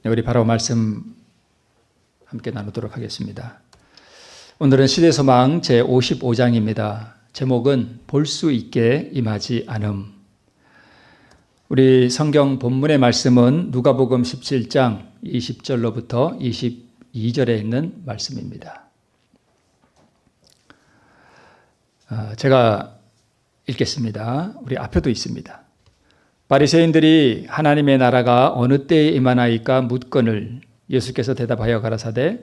우리 바로 말씀 함께 나누도록 하겠습니다. 오늘은 시대소망 제55장입니다. 제목은 볼 수 있게 임하지 않음. 우리 성경 본문의 말씀은 누가복음 17장 20절로부터 22절에 있는 말씀입니다. 제가 읽겠습니다. 우리 앞에도 있습니다. 바리새인들이 하나님의 나라가 어느 때에 임하나이까 묻거늘 예수께서 대답하여 가라사대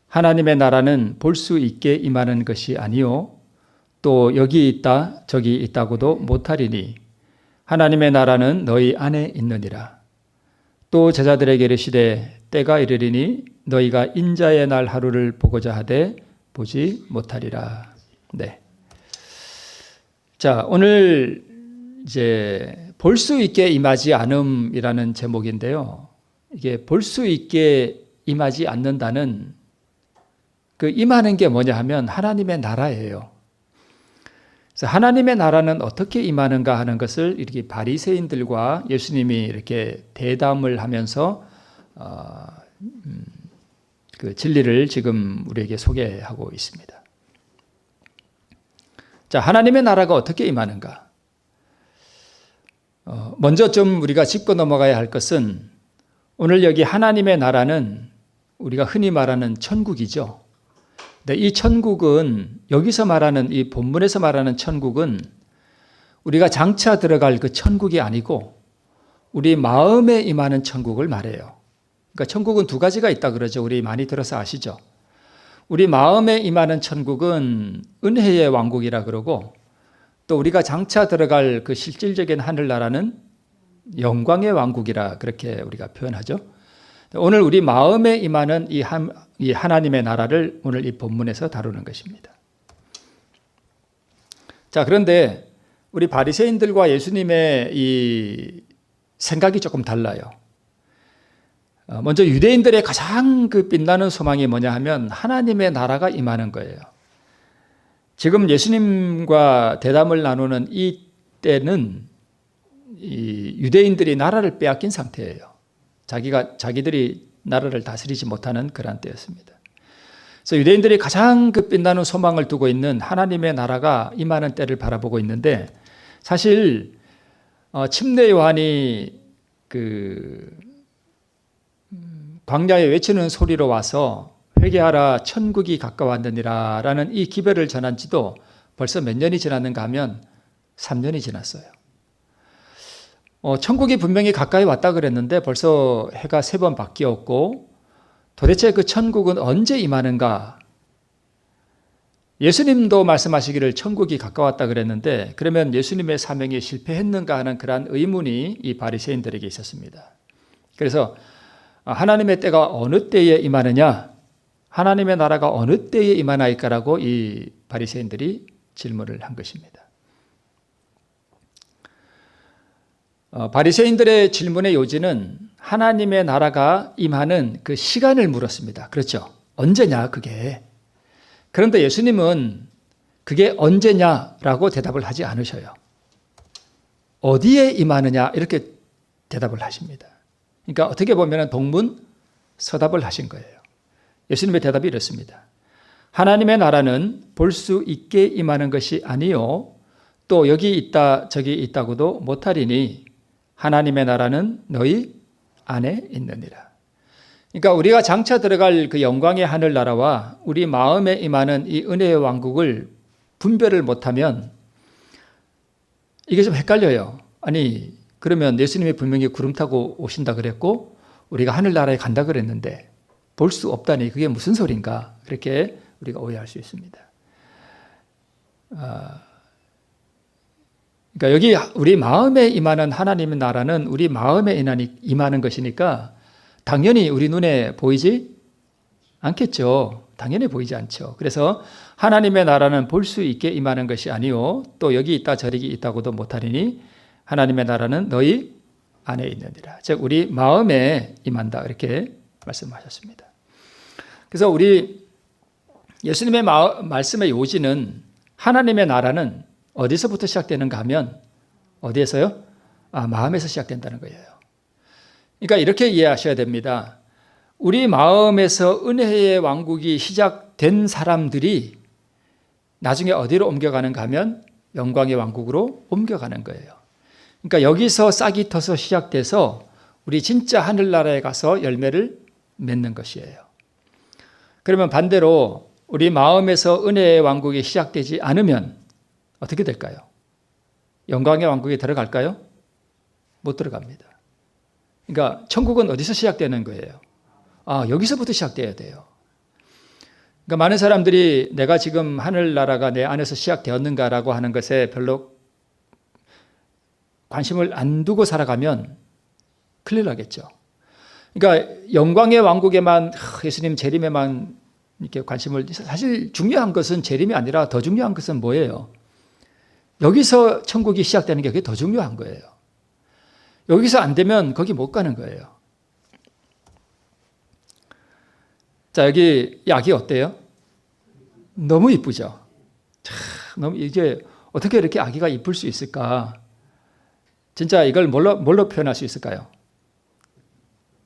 하나님의 나라는 볼 수 있게 임하는 것이 아니요 또 여기 있다 저기 있다고도 못하리니 하나님의 나라는 너희 안에 있느니라. 또 제자들에게 이르시되 때가 이르리니 너희가 인자의 날 하루를 보고자 하되 보지 못하리라. 네. 자, 오늘 이제 볼 수 있게 임하지 않음이라는 제목인데요. 이게 볼 수 있게 임하지 않는다는 그 임하는 게 뭐냐 하면 하나님의 나라예요. 그래서 하나님의 나라는 어떻게 임하는가 하는 것을 이렇게 바리새인들과 예수님이 이렇게 대담을 하면서 그 진리를 지금 우리에게 소개하고 있습니다. 자, 하나님의 나라가 어떻게 임하는가? 먼저 좀 우리가 짚고 넘어가야 할 것은 오늘 여기 하나님의 나라는 우리가 흔히 말하는 천국이죠. 근데 이 천국은 여기서 말하는 이 본문에서 말하는 천국은 우리가 장차 들어갈 그 천국이 아니고 우리 마음에 임하는 천국을 말해요. 그러니까 천국은 두 가지가 있다 그러죠. 우리 많이 들어서 아시죠? 우리 마음에 임하는 천국은 은혜의 왕국이라 그러고 또 우리가 장차 들어갈 그 실질적인 하늘나라는 영광의 왕국이라 그렇게 우리가 표현하죠. 오늘 우리 마음에 임하는 이 하나님의 나라를 오늘 이 본문에서 다루는 것입니다. 자, 그런데 우리 바리새인들과 예수님의 이 생각이 조금 달라요. 먼저 유대인들의 가장 그 빛나는 소망이 뭐냐 하면 하나님의 나라가 임하는 거예요. 지금 예수님과 대담을 나누는 이 때는 이 유대인들이 나라를 빼앗긴 상태예요. 자기들이 나라를 다스리지 못하는 그런 때였습니다. 그래서 유대인들이 가장 그 빛나는 소망을 두고 있는 하나님의 나라가 임하는 때를 바라보고 있는데 사실 침례 요한이 그 광야에 외치는 소리로 와서 회개하라 천국이 가까웠느니라 라는 이 기별을 전한 지도 벌써 몇 년이 지났는가 하면 3년이 지났어요. 천국이 분명히 가까이 왔다 그랬는데 벌써 해가 3번 바뀌었고 도대체 그 천국은 언제 임하는가? 예수님도 말씀하시기를 천국이 가까웠다 그랬는데 그러면 예수님의 사명이 실패했는가 하는 그러한 의문이 이 바리새인들에게 있었습니다. 그래서 하나님의 때가 어느 때에 임하느냐? 하나님의 나라가 어느 때에 임하나이까라고 이 바리새인들이 질문을 한 것입니다. 바리새인들의 질문의 요지는 하나님의 나라가 임하는 그 시간을 물었습니다. 그렇죠? 언제냐 그게. 그런데 예수님은 그게 언제냐라고 대답을 하지 않으셔요. 어디에 임하느냐 이렇게 대답을 하십니다. 그러니까 어떻게 보면 동문서답을 하신 거예요. 예수님의 대답이 이렇습니다. 하나님의 나라는 볼 수 있게 임하는 것이 아니요 또 여기 있다 저기 있다고도 못하리니 하나님의 나라는 너희 안에 있느니라. 그러니까 우리가 장차 들어갈 그 영광의 하늘나라와 우리 마음에 임하는 이 은혜의 왕국을 분별을 못하면 이게 좀 헷갈려요. 아니 그러면 예수님이 분명히 구름 타고 오신다 그랬고 우리가 하늘나라에 간다 그랬는데 볼 수 없다니 그게 무슨 소린가? 그렇게 우리가 오해할 수 있습니다. 그러니까 여기 우리 마음에 임하는 하나님의 나라는 우리 마음에 임하는 것이니까 당연히 우리 눈에 보이지 않겠죠. 당연히 보이지 않죠. 그래서 하나님의 나라는 볼 수 있게 임하는 것이 아니요 또 여기 있다 저기 있다고도 못하리니 하나님의 나라는 너희 안에 있느니라. 즉 우리 마음에 임한다 이렇게 말씀하셨습니다. 그래서 우리 예수님의 말씀의 요지는 하나님의 나라는 어디서부터 시작되는가 하면 어디에서요? 마음에서 시작된다는 거예요. 그러니까 이렇게 이해하셔야 됩니다. 우리 마음에서 은혜의 왕국이 시작된 사람들이 나중에 어디로 옮겨가는가 하면 영광의 왕국으로 옮겨가는 거예요. 그러니까 여기서 싹이 터서 시작돼서 우리 진짜 하늘나라에 가서 열매를 맺는 것이에요. 그러면 반대로 우리 마음에서 은혜의 왕국이 시작되지 않으면 어떻게 될까요? 영광의 왕국에 들어갈까요? 못 들어갑니다. 그러니까 천국은 어디서 시작되는 거예요? 여기서부터 시작돼야 돼요. 그러니까 많은 사람들이 내가 지금 하늘나라가 내 안에서 시작되었는가라고 하는 것에 별로 관심을 안 두고 살아가면 큰일 나겠죠. 그러니까 영광의 왕국에만 예수님 재림에만 이렇게 관심을, 사실 중요한 것은 재림이 아니라 더 중요한 것은 뭐예요? 여기서 천국이 시작되는 게 그게 더 중요한 거예요. 여기서 안 되면 거기 못 가는 거예요. 자, 여기 이 아기 어때요? 너무 이쁘죠? 너무, 이제 어떻게 이렇게 아기가 이쁠 수 있을까? 진짜 이걸 뭘로 표현할 수 있을까요?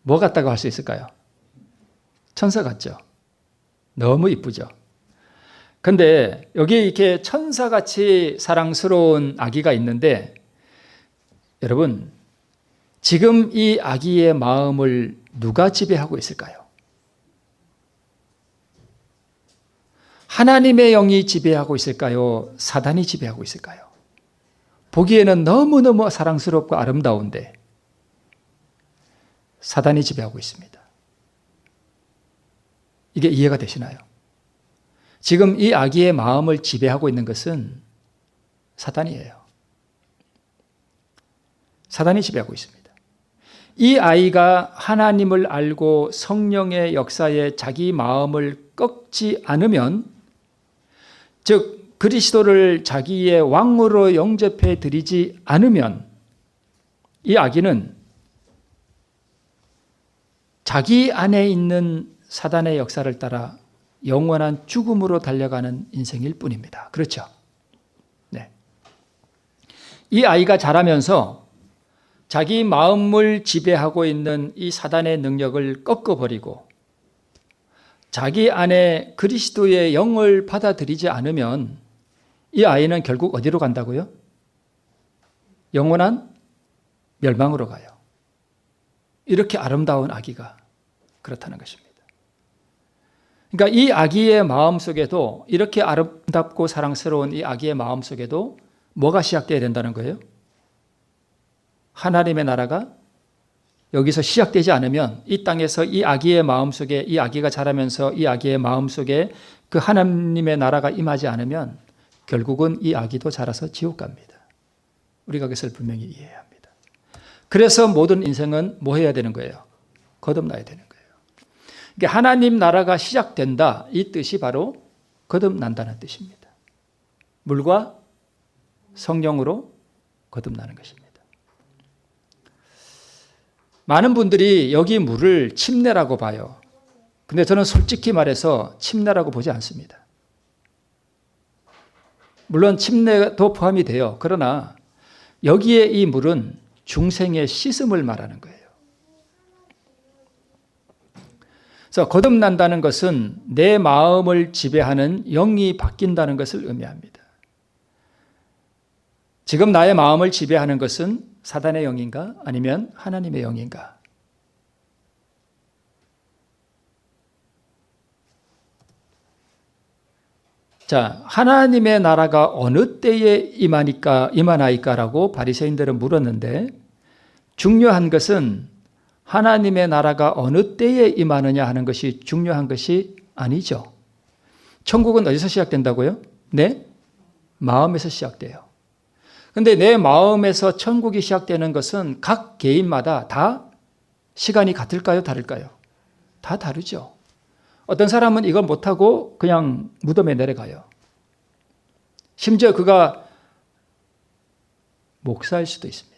뭐 같다고 할 수 있을까요? 천사 같죠? 너무 이쁘죠? 근데 여기 이렇게 천사같이 사랑스러운 아기가 있는데 여러분, 지금 이 아기의 마음을 누가 지배하고 있을까요? 하나님의 영이 지배하고 있을까요? 사단이 지배하고 있을까요? 보기에는 너무너무 사랑스럽고 아름다운데 사단이 지배하고 있습니다. 이게 이해가 되시나요? 지금 이 아기의 마음을 지배하고 있는 것은 사단이에요. 사단이 지배하고 있습니다. 이 아이가 하나님을 알고 성령의 역사에 자기 마음을 꺾지 않으면, 즉 그리스도를 자기의 왕으로 영접해 드리지 않으면 이 아기는 자기 안에 있는 사단의 역사를 따라 영원한 죽음으로 달려가는 인생일 뿐입니다. 그렇죠? 네. 이 아이가 자라면서 자기 마음을 지배하고 있는 이 사단의 능력을 꺾어버리고 자기 안에 그리스도의 영을 받아들이지 않으면 이 아이는 결국 어디로 간다고요? 영원한 멸망으로 가요. 이렇게 아름다운 아기가 그렇다는 것입니다. 그러니까 이 아기의 마음 속에도, 이렇게 아름답고 사랑스러운 이 아기의 마음 속에도 뭐가 시작되어야 된다는 거예요? 하나님의 나라가 여기서 시작되지 않으면, 이 땅에서 이 아기의 마음 속에, 이 아기가 자라면서 이 아기의 마음 속에 그 하나님의 나라가 임하지 않으면 결국은 이 아기도 자라서 지옥 갑니다. 우리가 그것을 분명히 이해해야 합니다. 그래서 모든 인생은 뭐 해야 되는 거예요? 거듭나야 되는 거예요. 그러니까 하나님 나라가 시작된다, 이 뜻이 바로 거듭난다는 뜻입니다. 물과 성령으로 거듭나는 것입니다. 많은 분들이 여기 물을 침례라고 봐요. 근데 저는 솔직히 말해서 침례라고 보지 않습니다. 물론 침례도 포함이 돼요. 그러나 여기에 이 물은 중생의 씻음을 말하는 거예요. 그래서 거듭난다는 것은 내 마음을 지배하는 영이 바뀐다는 것을 의미합니다. 지금 나의 마음을 지배하는 것은 사단의 영인가 아니면 하나님의 영인가? 자, 하나님의 나라가 어느 때에 임하나이까라고 바리새인들은 물었는데, 중요한 것은 하나님의 나라가 어느 때에 임하느냐 하는 것이 중요한 것이 아니죠. 천국은 어디서 시작된다고요? 내 마음에서 시작돼요. 근데 내 마음에서 천국이 시작되는 것은 각 개인마다 다 시간이 같을까요? 다를까요? 다 다르죠. 어떤 사람은 이걸 못하고 그냥 무덤에 내려가요. 심지어 그가 목사일 수도 있습니다.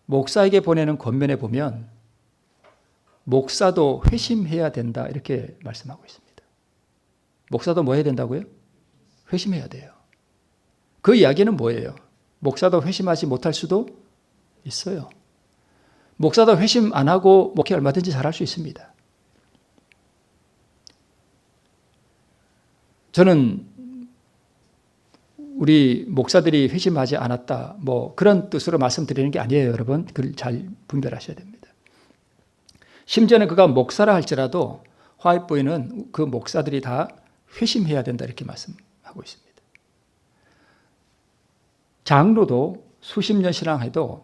목사에게 보내는 권면에 보면 목사도 회심해야 된다 이렇게 말씀하고 있습니다. 목사도 뭐 해야 된다고요? 회심해야 돼요. 그 이야기는 뭐예요? 목사도 회심하지 못할 수도 있어요. 목사도 회심 안 하고 목회 얼마든지 잘할 수 있습니다. 저는 우리 목사들이 회심하지 않았다, 뭐 그런 뜻으로 말씀드리는 게 아니에요, 여러분. 그걸 잘 분별하셔야 됩니다. 심지어는 그가 목사라 할지라도 화이트보이는 그 목사들이 다 회심해야 된다 이렇게 말씀하고 있습니다. 장로도 수십 년 신앙해도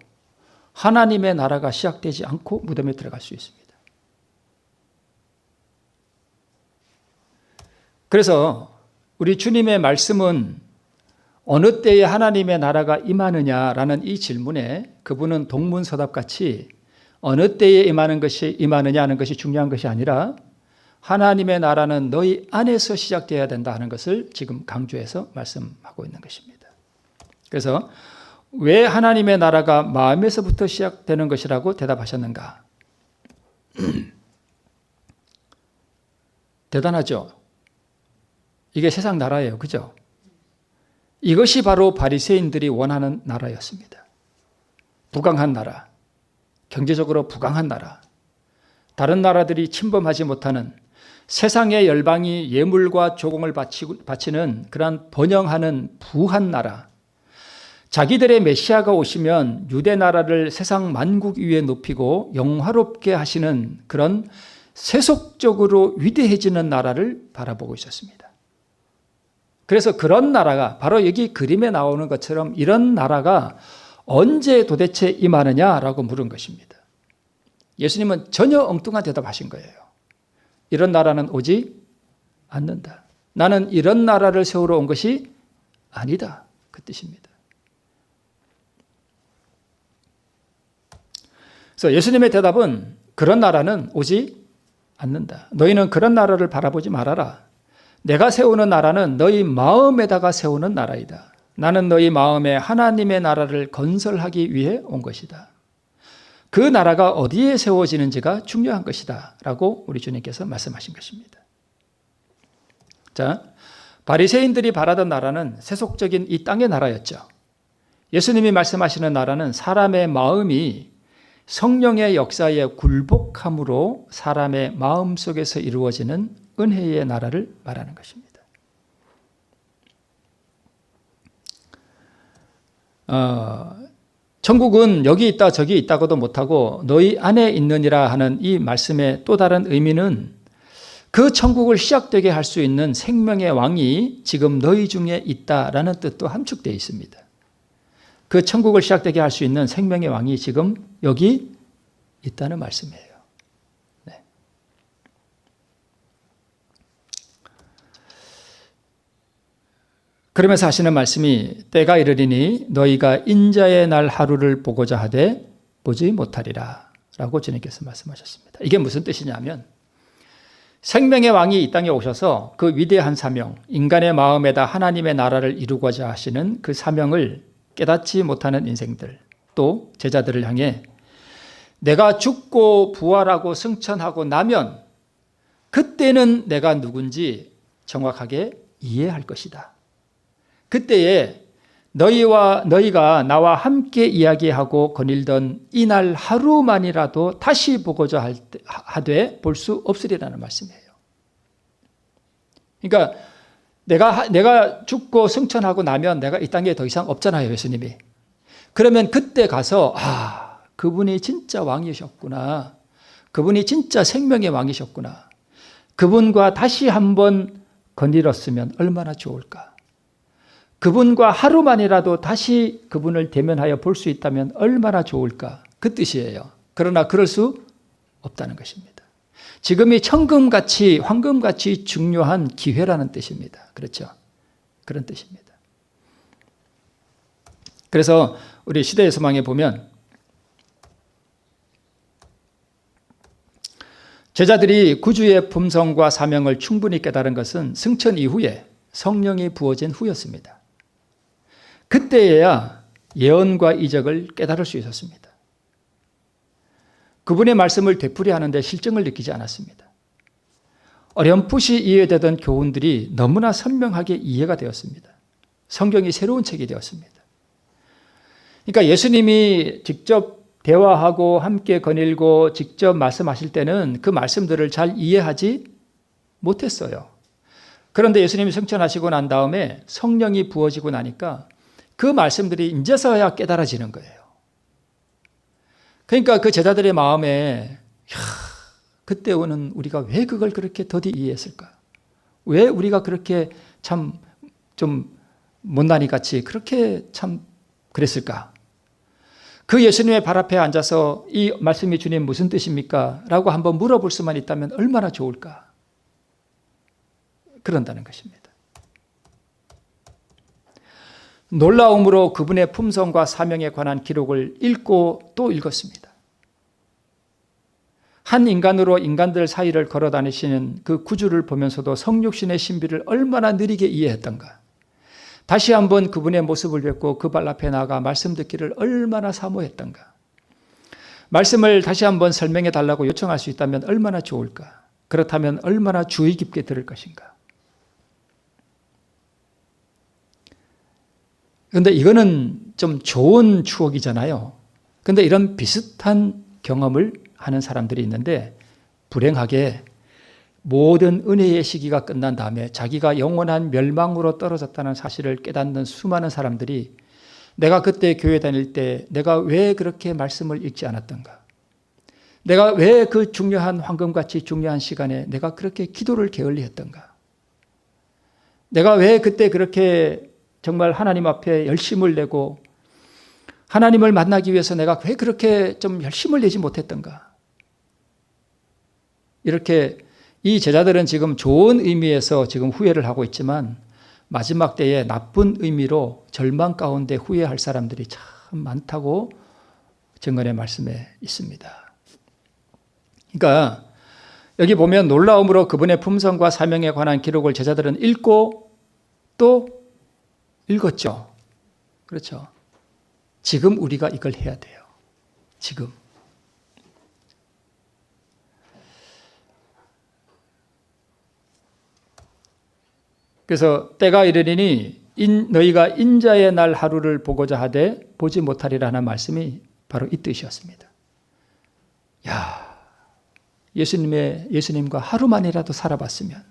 하나님의 나라가 시작되지 않고 무덤에 들어갈 수 있습니다. 그래서 우리 주님의 말씀은 어느 때에 하나님의 나라가 임하느냐라는 이 질문에 그분은 동문서답같이 어느 때에 임하느냐 하는 것이 중요한 것이 아니라 하나님의 나라는 너희 안에서 시작되어야 된다 하는 것을 지금 강조해서 말씀하고 있는 것입니다. 그래서 왜 하나님의 나라가 마음에서부터 시작되는 것이라고 대답하셨는가? 대단하죠? 이게 세상 나라예요. 그죠? 이것이 바로 바리새인들이 원하는 나라였습니다. 부강한 나라, 경제적으로 부강한 나라, 다른 나라들이 침범하지 못하는 세상의 열방이 예물과 조공을 바치는 그러한 번영하는 부한 나라, 자기들의 메시아가 오시면 유대 나라를 세상 만국 위에 높이고 영화롭게 하시는 그런 세속적으로 위대해지는 나라를 바라보고 있었습니다. 그래서 그런 나라가 바로 여기 그림에 나오는 것처럼 이런 나라가 언제 도대체 임하느냐라고 물은 것입니다. 예수님은 전혀 엉뚱한 대답하신 거예요. 이런 나라는 오지 않는다. 나는 이런 나라를 세우러 온 것이 아니다. 그 뜻입니다. 그래서 예수님의 대답은 그런 나라는 오지 않는다. 너희는 그런 나라를 바라보지 말아라. 내가 세우는 나라는 너희 마음에다가 세우는 나라이다. 나는 너희 마음에 하나님의 나라를 건설하기 위해 온 것이다. 그 나라가 어디에 세워지는지가 중요한 것이다 라고 우리 주님께서 말씀하신 것입니다. 자, 바리새인들이 바라던 나라는 세속적인 이 땅의 나라였죠. 예수님이 말씀하시는 나라는 사람의 마음이 성령의 역사에 굴복함으로 사람의 마음 속에서 이루어지는 은혜의 나라를 말하는 것입니다. 천국은 여기 있다 저기 있다고도 못하고 너희 안에 있느니라 하는 이 말씀의 또 다른 의미는 그 천국을 시작되게 할 수 있는 생명의 왕이 지금 너희 중에 있다라는 뜻도 함축되어 있습니다. 그 천국을 시작되게 할 수 있는 생명의 왕이 지금 여기 있다는 말씀이에요. 네. 그러면서 하시는 말씀이 때가 이르리니 너희가 인자의 날 하루를 보고자 하되 보지 못하리라 라고 주님께서 말씀하셨습니다. 이게 무슨 뜻이냐면 생명의 왕이 이 땅에 오셔서 그 위대한 사명, 인간의 마음에다 하나님의 나라를 이루고자 하시는 그 사명을 깨닫지 못하는 인생들, 또 제자들을 향해 내가 죽고 부활하고 승천하고 나면 그때는 내가 누군지 정확하게 이해할 것이다. 그때에 너희가 나와 함께 이야기하고 거닐던 이날 하루만이라도 다시 보고자 하되 볼 수 없으리라는 말씀이에요. 그러니까 내가 죽고 승천하고 나면 내가 이 땅에 더 이상 없잖아요, 예수님이. 그러면 그때 가서 그분이 진짜 왕이셨구나. 그분이 진짜 생명의 왕이셨구나. 그분과 다시 한번 거닐었으면 얼마나 좋을까. 그분과 하루만이라도 다시 그분을 대면하여 볼 수 있다면 얼마나 좋을까. 그 뜻이에요. 그러나 그럴 수 없다는 것입니다. 지금이 황금같이 중요한 기회라는 뜻입니다. 그렇죠? 그런 뜻입니다. 그래서 우리 시대의 소망에 보면 제자들이 구주의 품성과 사명을 충분히 깨달은 것은 승천 이후에 성령이 부어진 후였습니다. 그때에야 예언과 이적을 깨달을 수 있었습니다. 그분의 말씀을 되풀이하는데 실증을 느끼지 않았습니다. 어렴풋이 이해되던 교훈들이 너무나 선명하게 이해가 되었습니다. 성경이 새로운 책이 되었습니다. 그러니까 예수님이 직접 대화하고 함께 거닐고 직접 말씀하실 때는 그 말씀들을 잘 이해하지 못했어요. 그런데 예수님이 승천하시고 난 다음에 성령이 부어지고 나니까 그 말씀들이 이제서야 깨달아지는 거예요. 그러니까 그 제자들의 마음에 그때는 우리가 왜 그걸 그렇게 더디 이해했을까? 왜 우리가 그렇게 참 좀 못난이 같이 그렇게 참 그랬을까? 그 예수님의 발 앞에 앉아서 이 말씀이 주님 무슨 뜻입니까? 라고 한번 물어볼 수만 있다면 얼마나 좋을까? 그런다는 것입니다. 놀라움으로 그분의 품성과 사명에 관한 기록을 읽고 또 읽었습니다. 한 인간으로 인간들 사이를 걸어 다니시는 그 구주를 보면서도 성육신의 신비를 얼마나 느리게 이해했던가. 다시 한번 그분의 모습을 뵙고 그 발 앞에 나가 말씀 듣기를 얼마나 사모했던가. 말씀을 다시 한번 설명해 달라고 요청할 수 있다면 얼마나 좋을까. 그렇다면 얼마나 주의 깊게 들을 것인가. 그런데 이거는 좀 좋은 추억이잖아요. 그런데 이런 비슷한 경험을 하는 사람들이 있는데 불행하게 모든 은혜의 시기가 끝난 다음에 자기가 영원한 멸망으로 떨어졌다는 사실을 깨닫는 수많은 사람들이 내가 그때 교회 다닐 때 내가 왜 그렇게 말씀을 읽지 않았던가? 내가 왜 그 중요한 황금같이 중요한 시간에 내가 그렇게 기도를 게을리 했던가? 내가 왜 그때 그렇게 정말 하나님 앞에 열심을 내고 하나님을 만나기 위해서 내가 왜 그렇게 좀 열심을 내지 못했던가? 이렇게 이 제자들은 지금 좋은 의미에서 지금 후회를 하고 있지만 마지막 때에 나쁜 의미로 절망 가운데 후회할 사람들이 참 많다고 증언의 말씀에 있습니다. 그러니까 여기 보면 놀라움으로 그분의 품성과 사명에 관한 기록을 제자들은 읽고 또 읽었죠. 그렇죠. 지금 우리가 이걸 해야 돼요. 지금. 그래서 때가 이르리니 너희가 인자의 날 하루를 보고자 하되 보지 못하리라 하는 말씀이 바로 이 뜻이었습니다. 야, 예수님과 하루만이라도 살아봤으면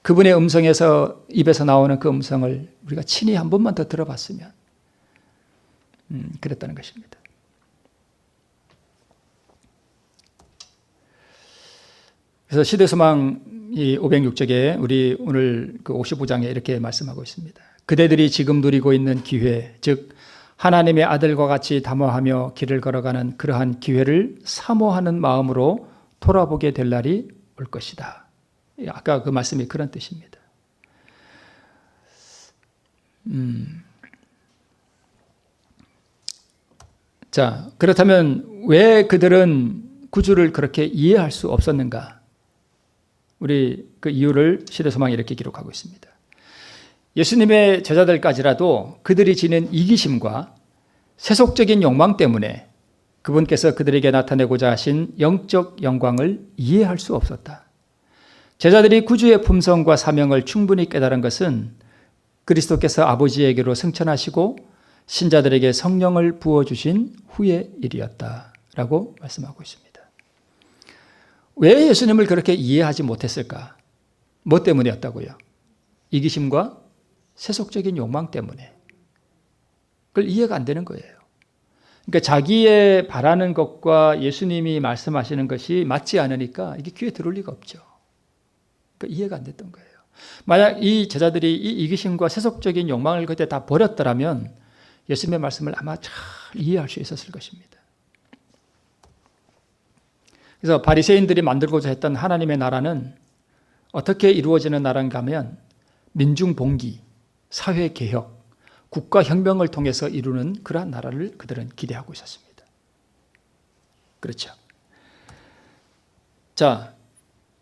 그분의 입에서 나오는 그 음성을 우리가 친히 한 번만 더 들어봤으면 그랬다는 것입니다. 그래서 시대소망 이 506쪽에 우리 오늘 그 55장에 이렇게 말씀하고 있습니다. 그대들이 지금 누리고 있는 기회, 즉 하나님의 아들과 같이 담화하며 길을 걸어가는 그러한 기회를 사모하는 마음으로 돌아보게 될 날이 올 것이다. 아까 그 말씀이 그런 뜻입니다. 자, 그렇다면 왜 그들은 구주를 그렇게 이해할 수 없었는가? 우리 그 이유를 시대소망이 이렇게 기록하고 있습니다. 예수님의 제자들까지라도 그들이 지닌 이기심과 세속적인 욕망 때문에 그분께서 그들에게 나타내고자 하신 영적 영광을 이해할 수 없었다. 제자들이 구주의 품성과 사명을 충분히 깨달은 것은 그리스도께서 아버지에게로 승천하시고 신자들에게 성령을 부어주신 후의 일이었다라고 말씀하고 있습니다. 왜 예수님을 그렇게 이해하지 못했을까? 뭐 때문이었다고요? 이기심과 세속적인 욕망 때문에. 그걸 이해가 안 되는 거예요. 그러니까 자기의 바라는 것과 예수님이 말씀하시는 것이 맞지 않으니까 이게 귀에 들어올 리가 없죠. 그러니까 이해가 안 됐던 거예요. 만약 이 제자들이 이 이기심과 세속적인 욕망을 그때 다 버렸더라면 예수님의 말씀을 아마 잘 이해할 수 있었을 것입니다. 그래서 바리새인들이 만들고자 했던 하나님의 나라는 어떻게 이루어지는 나라인가 하면 민중봉기, 사회개혁, 국가혁명을 통해서 이루는 그러한 나라를 그들은 기대하고 있었습니다. 그렇죠. 자,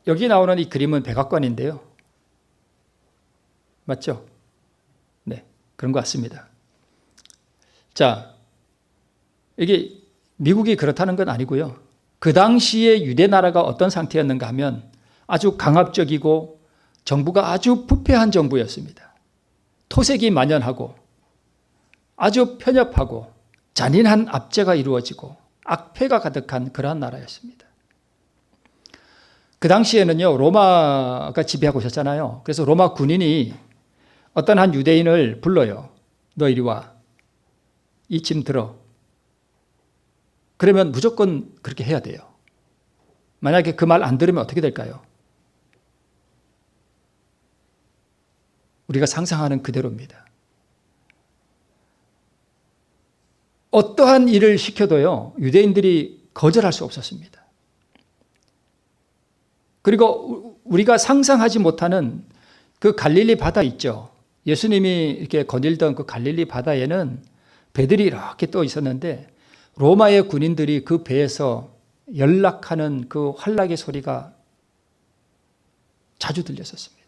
여기 나오는 이 그림은 백악관인데요. 맞죠? 네, 그런 것 같습니다. 자, 이게 미국이 그렇다는 건 아니고요. 그 당시에 유대 나라가 어떤 상태였는가 하면 아주 강압적이고 정부가 아주 부패한 정부였습니다. 토색이 만연하고 아주 편협하고 잔인한 압제가 이루어지고 악패가 가득한 그러한 나라였습니다. 그 당시에는요, 로마가 지배하고 있었잖아요. 그래서 로마 군인이 어떤 한 유대인을 불러요. 너 이리 와. 이 짐 들어. 그러면 무조건 그렇게 해야 돼요. 만약에 그 말 안 들으면 어떻게 될까요? 우리가 상상하는 그대로입니다. 어떠한 일을 시켜도요, 유대인들이 거절할 수 없었습니다. 그리고 우리가 상상하지 못하는 그 갈릴리 바다 있죠. 예수님이 이렇게 거닐던 그 갈릴리 바다에는 배들이 이렇게 떠 있었는데 로마의 군인들이 그 배에서 연락하는 그 활락의 소리가 자주 들렸었습니다.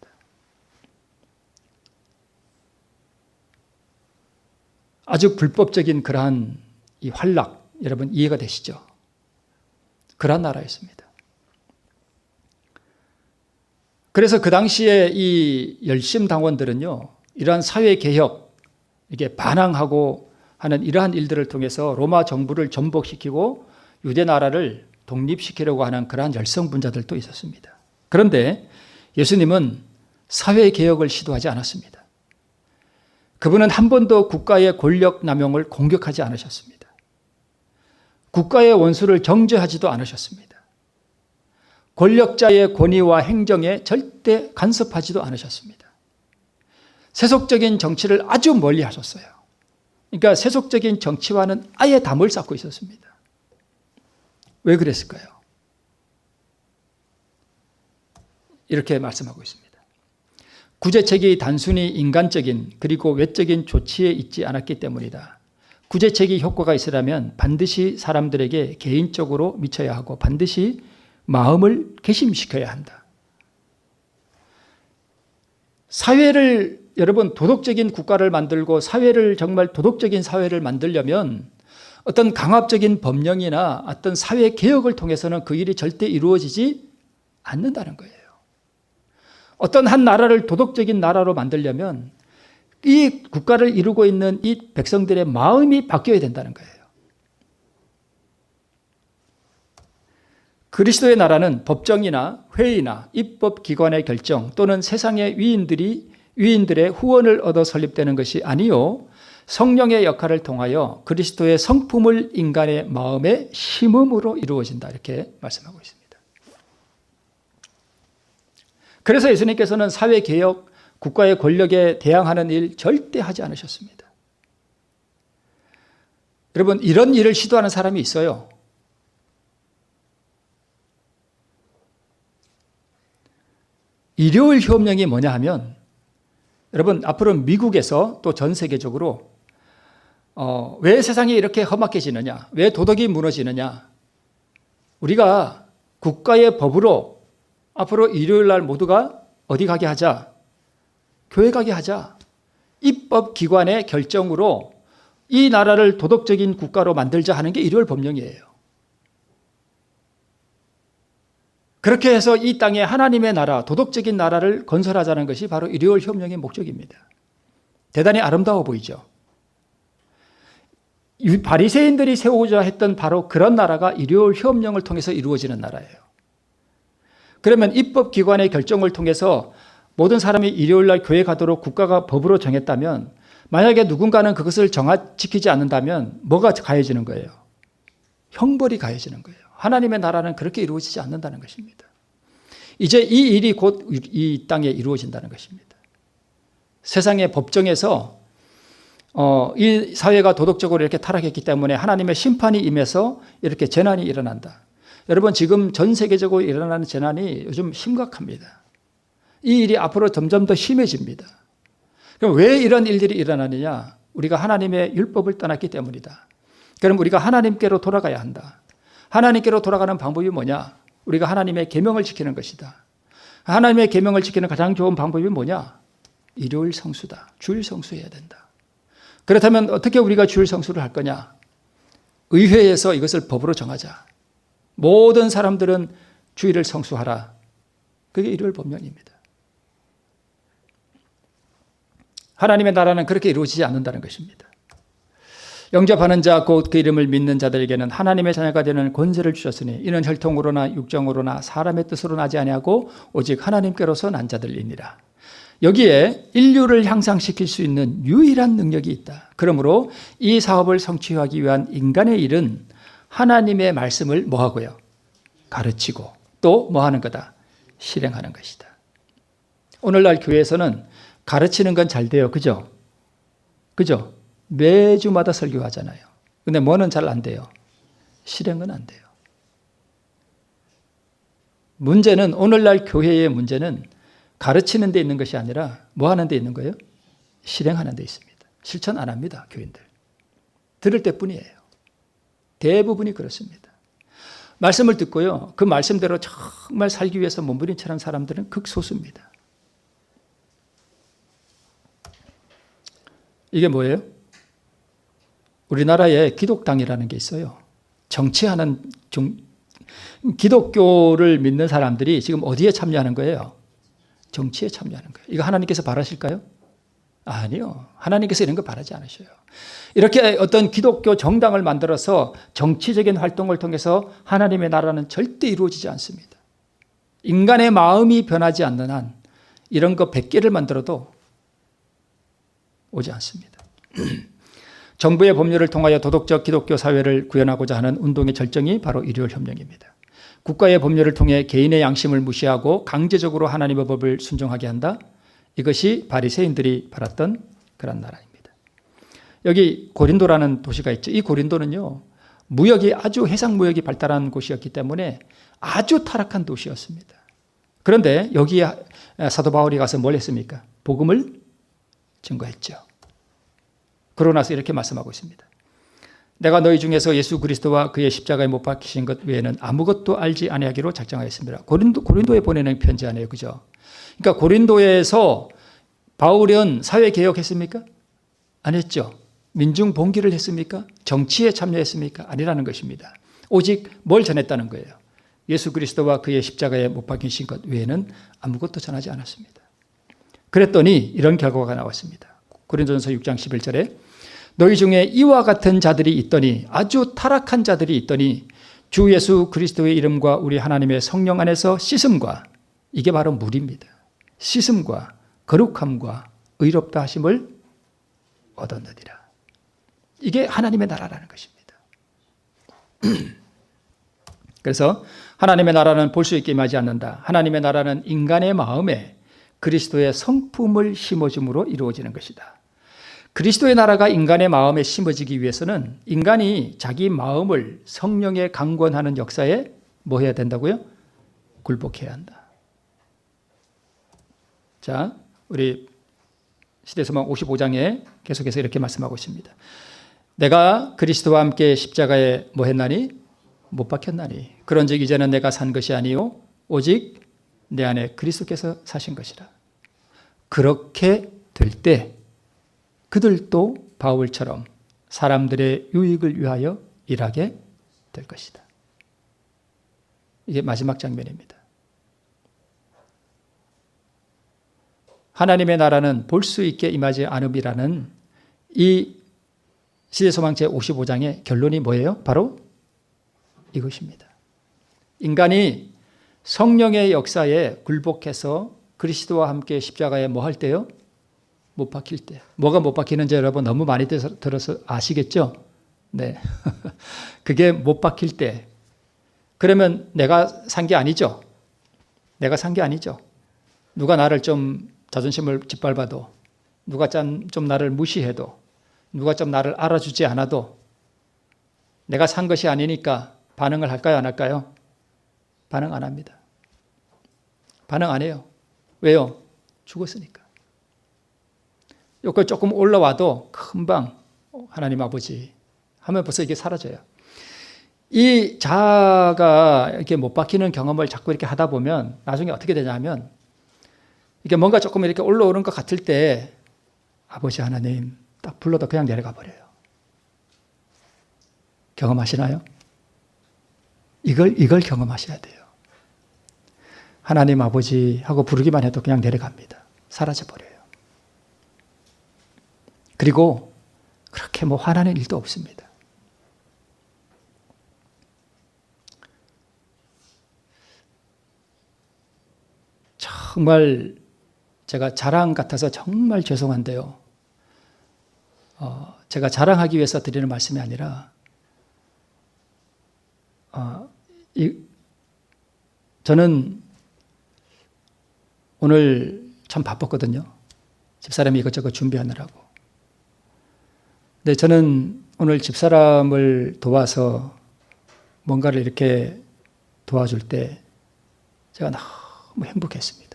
아주 불법적인 그러한 이 활락, 여러분 이해가 되시죠? 그러한 나라였습니다. 그래서 그 당시에 이 열심당원들은요, 이러한 사회개혁, 이게 반항하고 하는 이러한 일들을 통해서 로마 정부를 전복시키고 유대 나라를 독립시키려고 하는 그러한 열성분자들도 있었습니다. 그런데 예수님은 사회개혁을 시도하지 않았습니다. 그분은 한 번도 국가의 권력 남용을 공격하지 않으셨습니다. 국가의 원수를 정죄하지도 않으셨습니다. 권력자의 권위와 행정에 절대 간섭하지도 않으셨습니다. 세속적인 정치를 아주 멀리 하셨어요. 그러니까 세속적인 정치와는 아예 담을 쌓고 있었습니다. 왜 그랬을까요? 이렇게 말씀하고 있습니다. 구제책이 단순히 인간적인 그리고 외적인 조치에 있지 않았기 때문이다. 구제책이 효과가 있으려면 반드시 사람들에게 개인적으로 미쳐야 하고 반드시 마음을 개심시켜야 한다. 사회를 여러분 도덕적인 국가를 만들고 사회를 정말 도덕적인 사회를 만들려면 어떤 강압적인 법령이나 어떤 사회 개혁을 통해서는 그 일이 절대 이루어지지 않는다는 거예요. 어떤 한 나라를 도덕적인 나라로 만들려면 이 국가를 이루고 있는 이 백성들의 마음이 바뀌어야 된다는 거예요. 그리스도의 나라는 법정이나 회의나 입법기관의 결정 또는 세상의 위인들의 후원을 얻어 설립되는 것이 아니요 성령의 역할을 통하여 그리스도의 성품을 인간의 마음에 심음으로 이루어진다 이렇게 말씀하고 있습니다. 그래서 예수님께서는 사회개혁, 국가의 권력에 대항하는 일 절대 하지 않으셨습니다. 여러분 이런 일을 시도하는 사람이 있어요. 일요일 협령이 뭐냐 하면 여러분 앞으로 미국에서 또 전 세계적으로 왜 세상이 이렇게 험악해지느냐, 왜 도덕이 무너지느냐, 우리가 국가의 법으로 앞으로 일요일 날 모두가 어디 가게 하자, 교회 가게 하자, 입법기관의 결정으로 이 나라를 도덕적인 국가로 만들자 하는 게 일요일 법령이에요. 그렇게 해서 이 땅에 하나님의 나라, 도덕적인 나라를 건설하자는 것이 바로 일요일 협령의 목적입니다. 대단히 아름다워 보이죠? 바리새인들이 세우고자 했던 바로 그런 나라가 일요일 협령을 통해서 이루어지는 나라예요. 그러면 입법기관의 결정을 통해서 모든 사람이 일요일 날 교회 가도록 국가가 법으로 정했다면 만약에 누군가는 그것을 지키지 않는다면 뭐가 가해지는 거예요? 형벌이 가해지는 거예요. 하나님의 나라는 그렇게 이루어지지 않는다는 것입니다. 이제 이 일이 곧 이 땅에 이루어진다는 것입니다. 세상의 법정에서 이 사회가 도덕적으로 이렇게 타락했기 때문에 하나님의 심판이 임해서 이렇게 재난이 일어난다. 여러분 지금 전 세계적으로 일어나는 재난이 요즘 심각합니다. 이 일이 앞으로 점점 더 심해집니다. 그럼 왜 이런 일들이 일어나느냐? 우리가 하나님의 율법을 떠났기 때문이다. 그럼 우리가 하나님께로 돌아가야 한다. 하나님께로 돌아가는 방법이 뭐냐? 우리가 하나님의 계명을 지키는 것이다. 하나님의 계명을 지키는 가장 좋은 방법이 뭐냐? 일요일 성수다. 주일 성수해야 된다. 그렇다면 어떻게 우리가 주일 성수를 할 거냐? 의회에서 이것을 법으로 정하자. 모든 사람들은 주일을 성수하라. 그게 일요일 법령입니다. 하나님의 나라는 그렇게 이루어지지 않는다는 것입니다. 영접하는 자 곧 그 이름을 믿는 자들에게는 하나님의 자녀가 되는 권세를 주셨으니 이는 혈통으로나 육정으로나 사람의 뜻으로 나지 아니하고 오직 하나님께로서 난 자들이니라. 여기에 인류를 향상시킬 수 있는 유일한 능력이 있다. 그러므로 이 사업을 성취하기 위한 인간의 일은 하나님의 말씀을 뭐하고요? 가르치고 또 뭐하는 거다? 실행하는 것이다. 오늘날 교회에서는 가르치는 건 잘 돼요. 그죠? 그죠? 매주마다 설교하잖아요. 근데 뭐는 잘 안 돼요? 실행은 안 돼요. 문제는, 오늘날 교회의 문제는 가르치는 데 있는 것이 아니라 뭐 하는 데 있는 거예요? 실행하는 데 있습니다. 실천 안 합니다, 교인들. 들을 때뿐이에요. 대부분이 그렇습니다. 말씀을 듣고요, 그 말씀대로 정말 살기 위해서 몸부림치는 사람들은 극소수입니다. 이게 뭐예요? 우리나라에 기독당이라는 게 있어요. 정치하는 기독교를 믿는 사람들이 지금 어디에 참여하는 거예요? 정치에 참여하는 거예요. 이거 하나님께서 바라실까요? 아니요. 하나님께서 이런 거 바라지 않으셔요. 이렇게 어떤 기독교 정당을 만들어서 정치적인 활동을 통해서 하나님의 나라는 절대 이루어지지 않습니다. 인간의 마음이 변하지 않는 한 이런 거 100개를 만들어도 오지 않습니다. 정부의 법률을 통하여 도덕적 기독교 사회를 구현하고자 하는 운동의 절정이 바로 일요일혁명입니다. 국가의 법률을 통해 개인의 양심을 무시하고 강제적으로 하나님의 법을 순종하게 한다. 이것이 바리새인들이 바랐던 그런 나라입니다. 여기 고린도라는 도시가 있죠. 이 고린도는요, 무역이 아주 해상무역이 발달한 곳이었기 때문에 아주 타락한 도시였습니다. 그런데 여기에 사도 바울이 가서 뭘 했습니까? 복음을 증거했죠. 그러고 나서 이렇게 말씀하고 있습니다. 내가 너희 중에서 예수 그리스도와 그의 십자가에 못 박히신 것 외에는 아무것도 알지 아니하기로 작정하였습니다. 고린도에 보내는 편지 아니에요, 그죠? 그러니까 고린도에서 바울은 사회개혁했습니까? 안 했죠. 민중봉기를 했습니까? 정치에 참여했습니까? 아니라는 것입니다. 오직 뭘 전했다는 거예요? 예수 그리스도와 그의 십자가에 못 박히신 것 외에는 아무것도 전하지 않았습니다. 그랬더니 이런 결과가 나왔습니다. 고린도전서 6장 11절에 너희 중에 이와 같은 자들이 있더니, 아주 타락한 자들이 있더니 주 예수 그리스도의 이름과 우리 하나님의 성령 안에서 씻음과, 이게 바로 물입니다. 씻음과 거룩함과 의롭다 하심을 얻었느니라. 이게 하나님의 나라라는 것입니다. 그래서 하나님의 나라는 볼 수 있게 임하지 않는다. 하나님의 나라는 인간의 마음에 그리스도의 성품을 심어줌으로 이루어지는 것이다. 그리스도의 나라가 인간의 마음에 심어지기 위해서는 인간이 자기 마음을 성령에 강권하는 역사에 뭐 해야 된다고요? 굴복해야 한다. 자, 우리 시대서막 55장에 계속해서 이렇게 말씀하고 있습니다. 내가 그리스도와 함께 십자가에 뭐 했나니? 못 박혔나니. 그런즉 이제는 내가 산 것이 아니요 오직 내 안에 그리스도께서 사신 것이라. 그렇게 될 때 그들도 바울처럼 사람들의 유익을 위하여 일하게 될 것이다. 이게 마지막 장면입니다. 하나님의 나라는 볼 수 있게 임하지 않음이라는 이 시대소망 제55장의 결론이 뭐예요? 바로 이것입니다. 인간이 성령의 역사에 굴복해서 그리스도와 함께 십자가에 뭐 할 때요? 못 박힐 때. 뭐가 못 박히는지 여러분 너무 많이 들어서 아시겠죠? 네. 그게 못 박힐 때. 그러면 내가 산 게 아니죠? 내가 산 게 아니죠? 누가 나를 좀 자존심을 짓밟아도, 누가 좀 나를 무시해도, 누가 좀 나를 알아주지 않아도 내가 산 것이 아니니까 반응을 할까요? 안 할까요? 반응 안 합니다. 반응 안 해요. 왜요? 죽었으니까. 여기 조금 올라와도 금방 하나님 아버지 하면 벌써 이게 사라져요. 이 자아가 이렇게 못 박히는 경험을 자꾸 이렇게 하다 보면 나중에 어떻게 되냐면 이게 뭔가 조금 이렇게 올라오는 것 같을 때 아버지 하나님 딱 불러도 그냥 내려가 버려요. 경험하시나요? 이걸 경험하셔야 돼요. 하나님 아버지 하고 부르기만 해도 그냥 내려갑니다. 사라져 버려요. 그리고 그렇게 뭐 화나는 일도 없습니다. 정말 제가 자랑 같아서 정말 죄송한데요. 제가 자랑하기 위해서 드리는 말씀이 아니라 저는 오늘 참 바빴거든요. 집사람이 이것저것 준비하느라고. 근데 저는 오늘 집사람을 도와서 뭔가를 이렇게 도와줄 때 제가 너무 행복했습니다.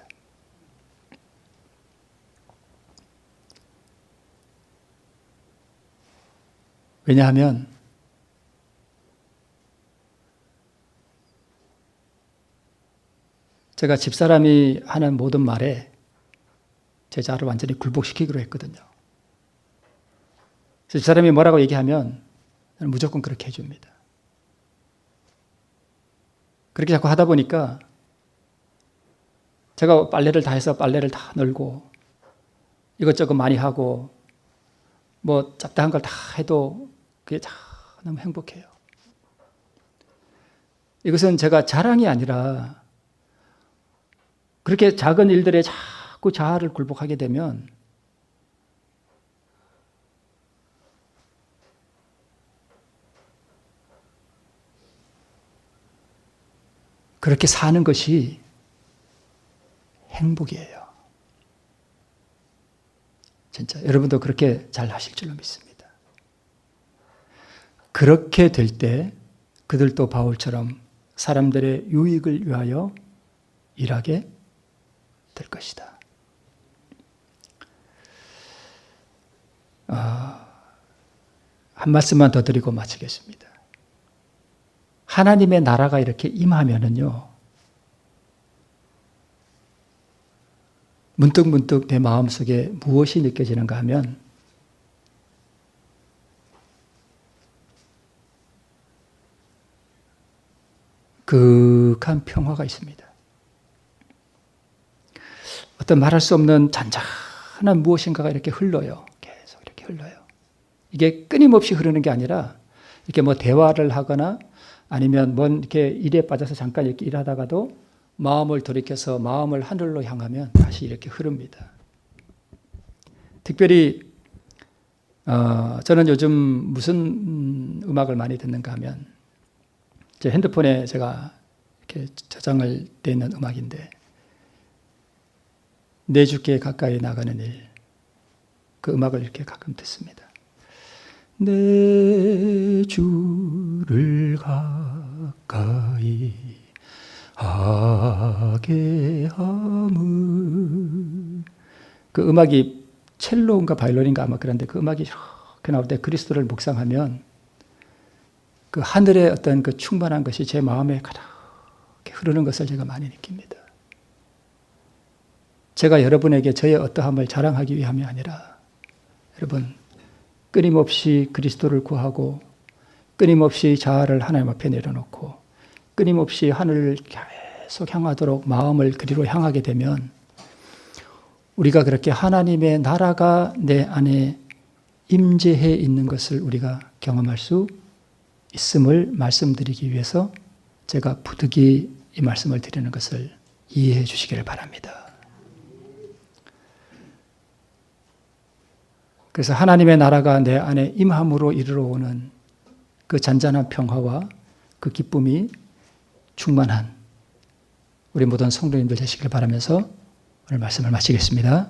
왜냐하면 제가 집사람이 하는 모든 말에 제 자아를 완전히 굴복시키기로 했거든요. 그래서 집사람이 뭐라고 얘기하면 저는 무조건 그렇게 해줍니다. 그렇게 자꾸 하다 보니까 제가 빨래를 다 해서 빨래를 다 널고 이것저것 많이 하고 뭐 잡다한 걸 다 해도 그게 다 너무 행복해요. 이것은 제가 자랑이 아니라 그렇게 작은 일들에 자꾸 자아를 굴복하게 되면 그렇게 사는 것이 행복이에요. 진짜 여러분도 그렇게 잘 하실 줄로 믿습니다. 그렇게 될 때 그들도 바울처럼 사람들의 유익을 위하여 일하게 될 것이다. 한 말씀만 더 드리고 마치겠습니다. 하나님의 나라가 이렇게 임하면은요, 문득문득 내 마음속에 무엇이 느껴지는가 하면 극한 평화가 있습니다. 어떤 말할 수 없는 잔잔한 무엇인가가 이렇게 흘러요. 계속 이렇게 흘러요. 이게 끊임없이 흐르는 게 아니라 이렇게 뭐 대화를 하거나 아니면 뭔 이렇게 일에 빠져서 잠깐 이렇게 일하다가도 마음을 돌이켜서 마음을 하늘로 향하면 다시 이렇게 흐릅니다. 특별히 저는 요즘 무슨 음악을 많이 듣는가 하면 제 핸드폰에 제가 이렇게 저장을 돼 있는 음악인데 내 주께 가까이 나가는 일, 그 음악을 이렇게 가끔 듣습니다. 내 주를 가까이 하게 함은, 그 음악이 첼로인가 바이올린인가 아마 그런데 그 음악이 이렇게 나올 때 그리스도를 묵상하면 그 하늘의 어떤 그 충만한 것이 제 마음에 가득히 흐르는 것을 제가 많이 느낍니다. 제가 여러분에게 저의 어떠함을 자랑하기 위함이 아니라 여러분 끊임없이 그리스도를 구하고 끊임없이 자아를 하나님 앞에 내려놓고 끊임없이 하늘을 계속 향하도록 마음을 그리로 향하게 되면 우리가 그렇게 하나님의 나라가 내 안에 임재해 있는 것을 우리가 경험할 수 있음을 말씀드리기 위해서 제가 부득이 이 말씀을 드리는 것을 이해해 주시기를 바랍니다. 그래서 하나님의 나라가 내 안에 임함으로 이르러 오는 그 잔잔한 평화와 그 기쁨이 충만한 우리 모든 성도님들 되시길 바라면서 오늘 말씀을 마치겠습니다.